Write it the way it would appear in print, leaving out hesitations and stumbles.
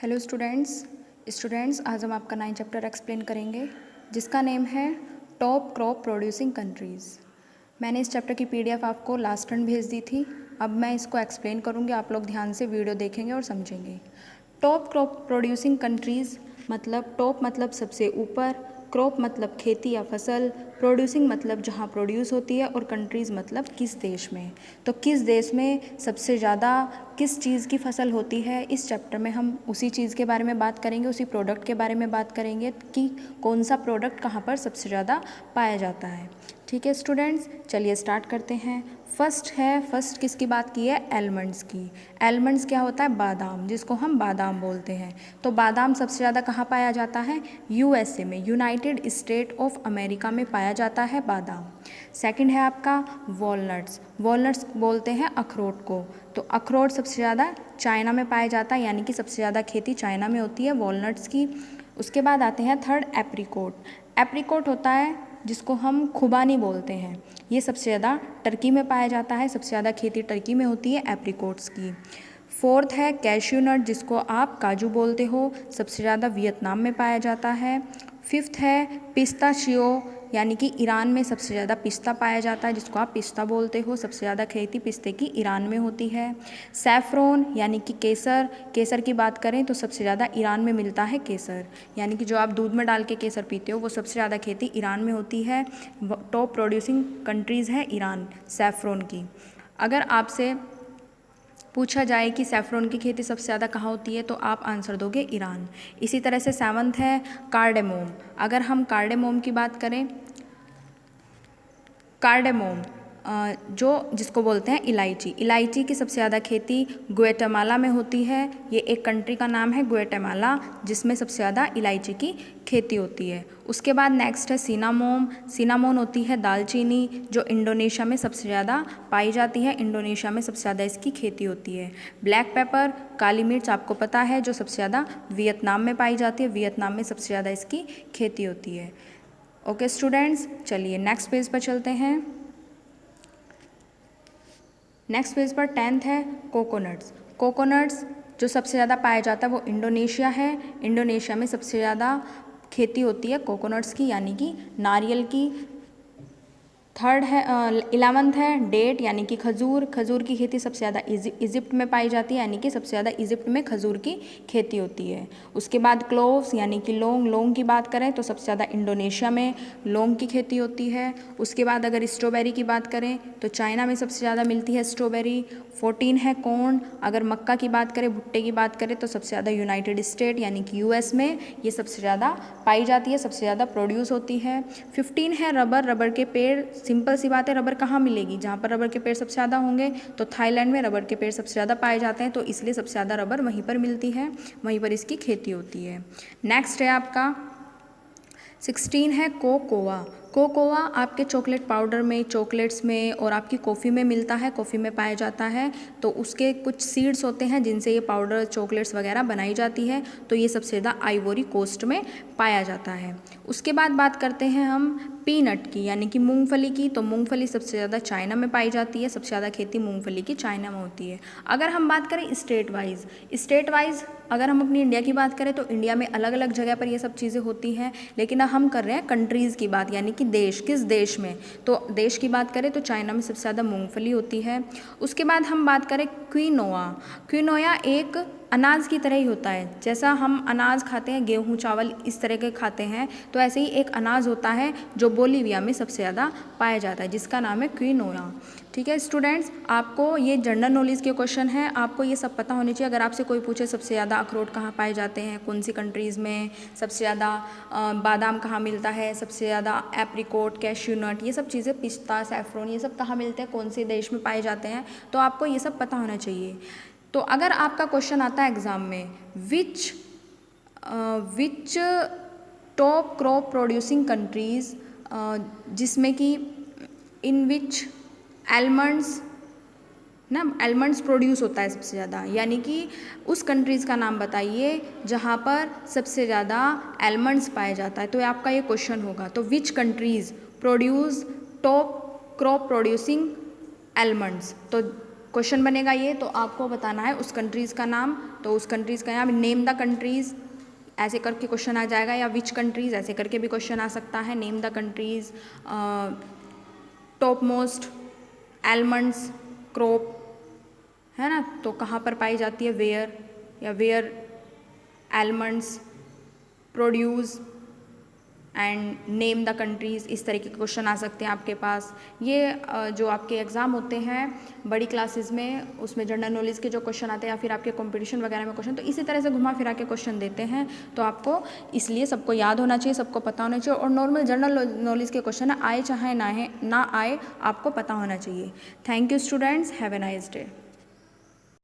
Hello students आज हम आपका 9 चैप्टर एक्सप्लेन करेंगे जिसका नेम है टॉप क्रॉप प्रोड्यूसिंग कंट्रीज़। मैंने इस चैप्टर की पीडीएफ आपको लास्ट टर्न भेज दी थी। अब मैं इसको एक्सप्लेन करूँगी, आप लोग ध्यान से वीडियो देखेंगे और समझेंगे। टॉप क्रॉप प्रोड्यूसिंग कंट्रीज़ मतलब टॉप मतलब सबसे ऊपर, क्रॉप मतलब खेती या फसल, प्रोड्यूसिंग मतलब जहाँ प्रोड्यूस होती है और कंट्रीज़ मतलब किस देश में। तो किस देश में सबसे ज़्यादा किस चीज़ की फसल होती है, इस चैप्टर में हम उसी चीज़ के बारे में बात करेंगे, उसी प्रोडक्ट के बारे में बात करेंगे कि कौन सा प्रोडक्ट कहाँ पर सबसे ज़्यादा पाया जाता है। ठीक है स्टूडेंट्स, चलिए स्टार्ट करते हैं। फर्स्ट किसकी बात की है? एलमंड्स की। एलमंड्स क्या होता है? बादाम, जिसको हम बादाम बोलते हैं। तो बादाम सबसे ज़्यादा कहाँ पाया जाता है? यूएसए में, यूनाइटेड स्टेट ऑफ अमेरिका में पाया जाता है बादाम। सेकंड है आपका वॉलनट्स। वॉलनट्स बोलते हैं अखरोट को। तो अखरोट सबसे ज़्यादा चाइना में पाया जाता है, यानी कि सबसे ज़्यादा खेती चाइना में होती है वॉलनट्स की। उसके बाद आते हैं थर्ड एप्रिकॉट। एप्रिकॉट होता है जिसको हम खुबानी बोलते हैं। ये सबसे ज़्यादा टर्की में पाया जाता है, सबसे ज़्यादा खेती टर्की में होती है एप्रिकॉट्स की। फोर्थ है कैश्यू नट, जिसको आप काजू बोलते हो, सबसे ज़्यादा वियतनाम में पाया जाता है। फिफ्थ है पिस्ताशियो, यानी कि ईरान में सबसे ज़्यादा पिस्ता पाया जाता है, जिसको आप पिस्ता बोलते हो, सबसे ज़्यादा खेती पिस्ते की ईरान में होती है। सैफरोन यानी कि केसर, केसर की बात करें तो सबसे ज़्यादा ईरान में मिलता है केसर, यानी कि जो आप दूध में डाल के केसर पीते हो वो सबसे ज़्यादा खेती ईरान में होती है। टॉप प्रोड्यूसिंग कंट्रीज़ है ईरान सैफरोन की। अगर आपसे पूछा जाए कि सैफरॉन की खेती सबसे ज़्यादा कहाँ होती है तो आप आंसर दोगे ईरान। इसी तरह से सेवंथ है कार्डेमोम। अगर हम कार्डेमोम की बात करें, कार्डेमोम जो जिसको बोलते हैं इलायची, इलायची की सबसे ज़्यादा खेती ग्वाटेमाला में होती है। ये एक कंट्री का नाम है ग्वाटेमाला, जिसमें सबसे ज़्यादा इलायची की खेती होती है। उसके बाद नेक्स्ट है सिनामोम। सिनामोन होती है दालचीनी, जो इंडोनेशिया में सबसे ज़्यादा पाई जाती है, इंडोनेशिया में सबसे ज़्यादा इसकी खेती होती है। ब्लैक पेपर, काली मिर्च आपको पता है, जो सबसे ज़्यादा वियतनाम में पाई जाती है, वियतनाम में सबसे ज़्यादा इसकी खेती होती है। ओके स्टूडेंट्स, चलिए नेक्स्ट पेज पर चलते हैं। नेक्स्ट पेज पर 10th है कोकोनट्स। कोकोनट्स जो सबसे ज़्यादा पाया जाता है वो इंडोनेशिया है। इंडोनेशिया में सबसे ज़्यादा खेती होती है कोकोनट्स की, यानी कि नारियल की। थर्ड है 11th है डेट, यानी कि खजूर। खजूर की खेती सबसे ज़्यादा इजिप्ट में पाई जाती है, यानी कि सबसे ज़्यादा इजिप्ट में खजूर की खेती होती है। उसके बाद क्लोव्स यानी कि लौंग। लौंग की बात करें तो सबसे ज़्यादा इंडोनेशिया में लौंग की खेती होती है। उसके बाद अगर स्ट्रॉबेरी की बात करें तो चाइना में सबसे ज़्यादा मिलती है स्ट्रॉबेरी। 14 है कॉर्न। अगर मक्का की बात करें, भुट्टे की बात करें तो सबसे ज़्यादा यूनाइटेड स्टेट यानी कि यूएस में ये सबसे ज़्यादा पाई जाती है, सबसे ज़्यादा प्रोड्यूस होती है। 15 है रबर। रबर के पेड़, सिंपल सी बात है, रबर कहाँ मिलेगी? जहाँ पर रबर के पेड़ सबसे ज़्यादा होंगे। तो थाईलैंड में रबर के पेड़ सबसे ज़्यादा पाए जाते हैं, तो इसलिए सबसे ज़्यादा रबर वहीं पर मिलती है, वहीं पर इसकी खेती होती है। नेक्स्ट है आपका 16 है कोकोआ। कोकोआ आपके चॉकलेट पाउडर में, चॉकलेट्स में और आपकी कॉफ़ी में मिलता है, कॉफ़ी में पाया जाता है। तो उसके कुछ सीड्स होते हैं जिनसे ये पाउडर, चॉकलेट्स वगैरह बनाई जाती है। तो ये सबसे ज़्यादा आइवरी कोस्ट में पाया जाता है। उसके बाद बात करते हैं हम पीनट की, यानी कि मूंगफली की। तो मूंगफली सबसे ज़्यादा चाइना में पाई जाती है, सबसे ज़्यादा खेती मूंगफली की चाइना में होती है। अगर हम बात करें स्टेट वाइज अगर हम अपनी इंडिया की बात करें तो इंडिया में अलग अलग जगह पर ये सब चीज़ें होती हैं, लेकिन हम कर रहे हैं कंट्रीज़ की बात, यानी कि देश, किस देश में। तो देश की बात करें तो चाइना में सबसे ज़्यादा मूंगफली होती है। उसके बाद हम बात करें क्विनोआ। क्विनोआ एक अनाज की तरह ही होता है, जैसा हम अनाज खाते हैं, गेहूँ चावल इस तरह के खाते हैं, तो ऐसे ही एक अनाज होता है जो बोलीविया में सबसे ज़्यादा पाया जाता है, जिसका नाम है क्विनोआ। ठीक है स्टूडेंट्स, आपको ये जनरल नॉलेज के क्वेश्चन है, आपको ये सब पता होनी चाहिए। अगर आपसे कोई पूछे सबसे ज़्यादा अखरोट कहाँ पाए जाते हैं, कौन सी कंट्रीज़ में, सबसे ज़्यादा बादाम कहाँ मिलता है, सबसे ज़्यादा एप्रिकॉट, कैश्यू नट, ये सब चीज़ें, पिस्ता, सैफरॉन, ये सब कहाँ मिलते हैं, कौन से देश में पाए जाते हैं, तो आपको ये सब पता होना चाहिए। तो अगर आपका क्वेश्चन आता है एग्ज़ाम में, विच टॉप क्रॉप प्रोड्यूसिंग कंट्रीज़, जिसमें कि इन विच एलमंड्स एलमंड्स प्रोड्यूस होता है सबसे ज़्यादा, यानी कि उस कंट्रीज़ का नाम बताइए जहाँ पर सबसे ज़्यादा एलमंड्स पाया जाता है। तो आपका ये क्वेश्चन होगा, तो which countries produce top crop producing almonds. तो क्वेश्चन बनेगा ये, तो आपको बताना है उस कंट्रीज़ का नाम, तो उस कंट्रीज़ का नाम, नेम द कंट्रीज़ ऐसे करके क्वेश्चन आ जाएगा, या विच कंट्रीज़ ऐसे करके भी क्वेश्चन आ सकता है। Name the countries, top most almonds crop, है ना, तो कहाँ पर पाई जाती है, वेयर, या where almonds produce and name the countries, इस तरीके के क्वेश्चन आ सकते हैं आपके पास। ये जो आपके एग्ज़ाम होते हैं बड़ी क्लासेस में, उसमें जनरल नॉलेज के जो क्वेश्चन आते हैं या फिर आपके कंपटीशन वगैरह में क्वेश्चन, तो इसी तरह से घुमा फिरा के क्वेश्चन देते हैं। तो आपको इसलिए सबको याद होना चाहिए, सबको पता होना चाहिए, और नॉर्मल जनरल नॉलेज के क्वेश्चन आए चाहे ना आए, आपको पता होना चाहिए। Thank you students, have a nice day.